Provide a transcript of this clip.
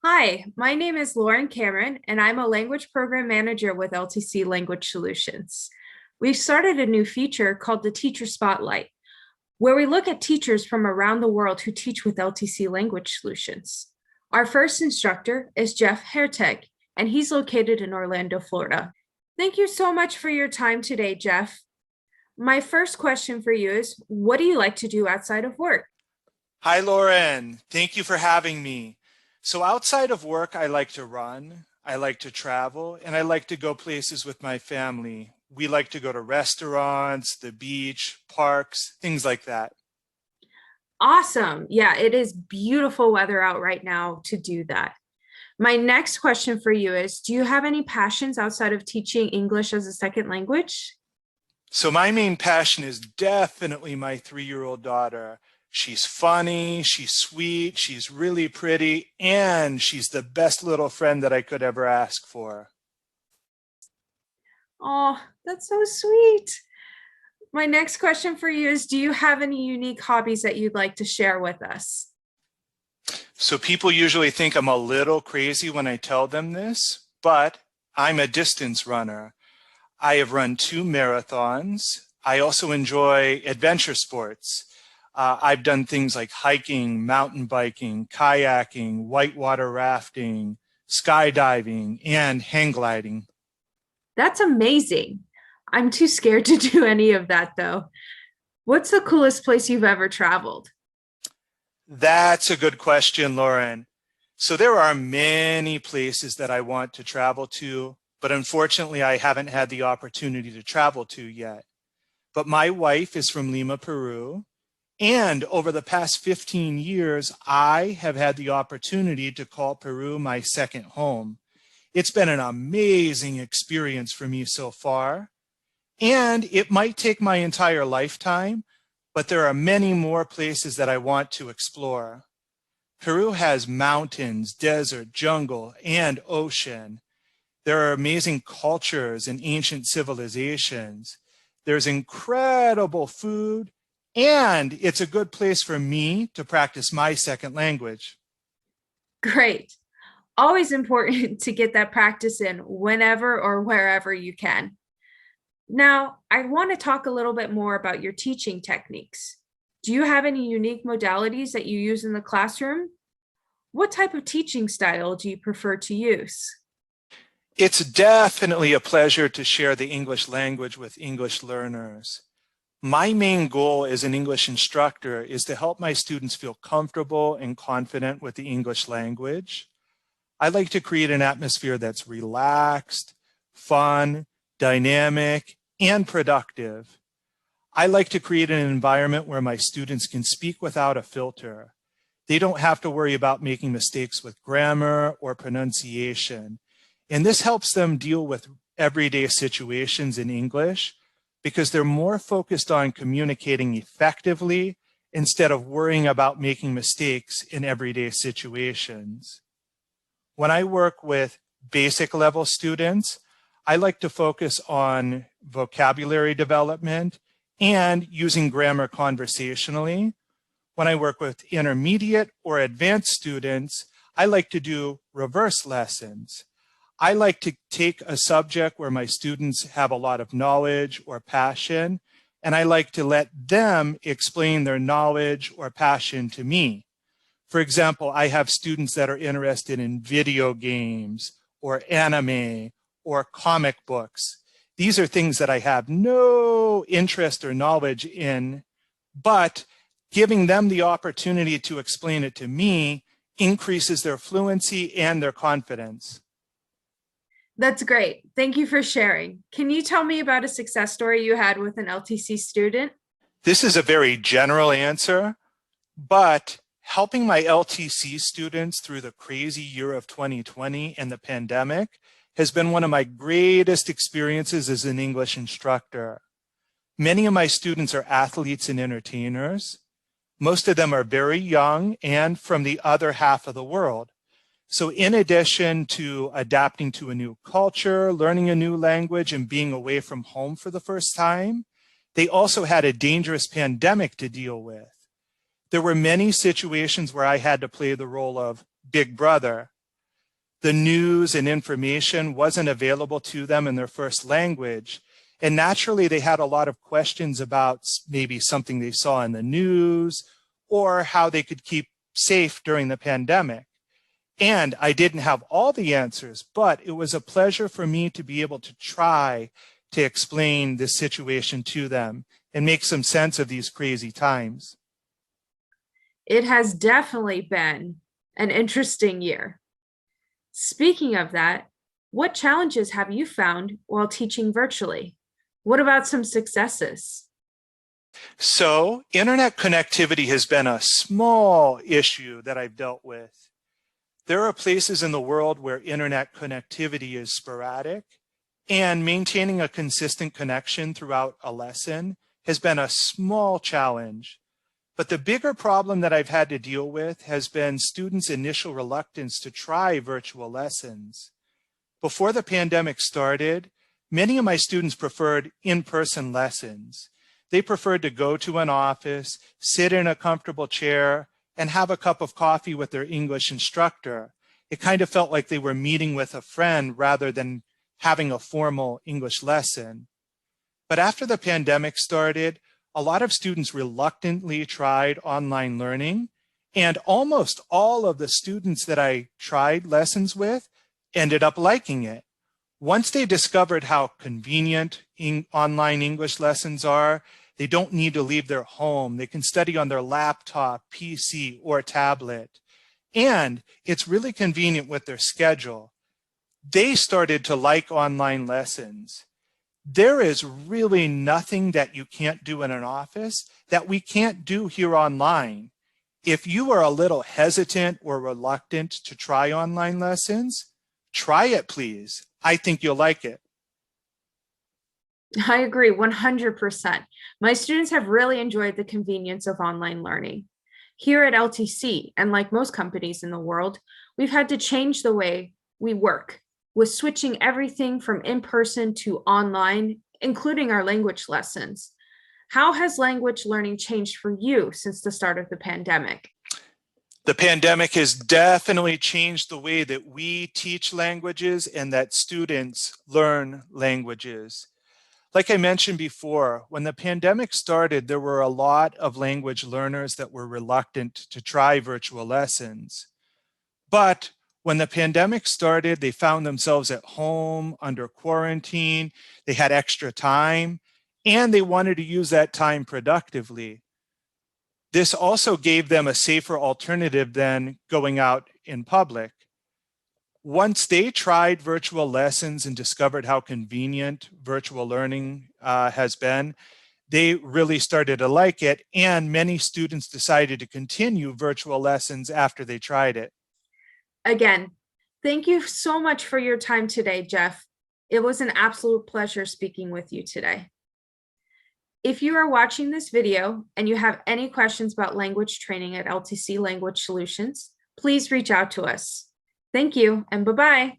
Hi, my name is Lauren Cameron, and I'm a language program manager with LTC Language Solutions. We've started a new feature called the Teacher Spotlight, where we look at teachers from around the world who teach with LTC Language Solutions. Our first instructor is Jeff Hertig, and he's located in Orlando, Florida. Thank you so much for your time today, Jeff. My first question for you is, what do you like to do outside of work? Hi, Lauren. Thank you for having me. So outside of work, I like to run, I like to travel, and I like to go places with my family. We like to go to restaurants, the beach, parks, things like that. Awesome. Yeah, it is beautiful weather out right now to do that. My next question for you is, do you have any passions outside of teaching English as a second language? So my main passion is definitely my 3-year-old daughter. She's funny, she's sweet, she's really pretty, and she's the best little friend that I could ever ask for. Oh, that's so sweet. My next question for you is, do you have any unique hobbies that you'd like to share with us? So people usually think I'm a little crazy when I tell them this, but I'm a distance runner. I have run 2 marathons. I also enjoy adventure sports. I've done things like hiking, mountain biking, kayaking, whitewater rafting, skydiving, and hang gliding. That's amazing. I'm too scared to do any of that though. What's the coolest place you've ever traveled? That's a good question, Lauren. So there are many places that I want to travel to, but unfortunately I haven't had the opportunity to travel to yet. But my wife is from Lima, Peru. And over the past 15 years, I have had the opportunity to call Peru my second home. It's been an amazing experience for me so far. And it might take my entire lifetime, but there are many more places that I want to explore. Peru has mountains, desert, jungle, and ocean. There are amazing cultures and ancient civilizations. There's incredible food, and it's a good place for me to practice my second language. Great. Always important to get that practice in whenever or wherever you can. Now, I want to talk a little bit more about your teaching techniques. Do you have any unique modalities that you use in the classroom? What type of teaching style do you prefer to use? It's definitely a pleasure to share the English language with English learners. My main goal as an English instructor is to help my students feel comfortable and confident with the English language. I like to create an atmosphere that's relaxed, fun, dynamic, and productive. I like to create an environment where my students can speak without a filter. They don't have to worry about making mistakes with grammar or pronunciation. And this helps them deal with everyday situations in English because they're more focused on communicating effectively instead of worrying about making mistakes in everyday situations. When I work with basic level students, I like to focus on vocabulary development and using grammar conversationally. When I work with intermediate or advanced students, I like to do reverse lessons. I like to take a subject where my students have a lot of knowledge or passion, and I like to let them explain their knowledge or passion to me. For example, I have students that are interested in video games or anime or comic books. These are things that I have no interest or knowledge in, but giving them the opportunity to explain it to me increases their fluency and their confidence. That's great. Thank you for sharing. Can you tell me about a success story you had with an LTC student? This is a very general answer, but helping my LTC students through the crazy year of 2020 and the pandemic has been one of my greatest experiences as an English instructor. Many of my students are athletes and entertainers. Most of them are very young and from the other half of the world. So in addition to adapting to a new culture, learning a new language, and being away from home for the first time, they also had a dangerous pandemic to deal with. There were many situations where I had to play the role of big brother. The news and information wasn't available to them in their first language. And naturally, they had a lot of questions about maybe something they saw in the news or how they could keep safe during the pandemic. And I didn't have all the answers, but it was a pleasure for me to be able to try to explain this situation to them and make some sense of these crazy times. It has definitely been an interesting year. Speaking of that, what challenges have you found while teaching virtually? What about some successes? So, internet connectivity has been a small issue that I've dealt with. There are places in the world where internet connectivity is sporadic, and maintaining a consistent connection throughout a lesson has been a small challenge. But the bigger problem that I've had to deal with has been students' initial reluctance to try virtual lessons. Before the pandemic started, many of my students preferred in-person lessons. They preferred to go to an office, sit in a comfortable chair, and have a cup of coffee with their English instructor. It kind of felt like they were meeting with a friend rather than having a formal English lesson. But after the pandemic started, a lot of students reluctantly tried online learning, and almost all of the students that I tried lessons with ended up liking it. Once they discovered how convenient online English lessons are, they don't need to leave their home. They can study on their laptop, PC, or tablet. And it's really convenient with their schedule. They started to like online lessons. There is really nothing that you can't do in an office that we can't do here online. If you are a little hesitant or reluctant to try online lessons, try it, please. I think you'll like it. I agree 100%. My students have really enjoyed the convenience of online learning. Here at LTC, and like most companies in the world, we've had to change the way we work, with switching everything from in-person to online, including our language lessons. How has language learning changed for you since the start of the pandemic? The pandemic has definitely changed the way that we teach languages and that students learn languages. Like I mentioned before, when the pandemic started, there were a lot of language learners that were reluctant to try virtual lessons. But when the pandemic started, they found themselves at home under quarantine, they had extra time, and they wanted to use that time productively. This also gave them a safer alternative than going out in public. Once they tried virtual lessons and discovered how convenient virtual learning has been, they really started to like it, and many students decided to continue virtual lessons after they tried it. Again, thank you so much for your time today, Jeff. It was an absolute pleasure speaking with you today. If you are watching this video and you have any questions about language training at LTC Language Solutions, please reach out to us. Thank you and bye-bye.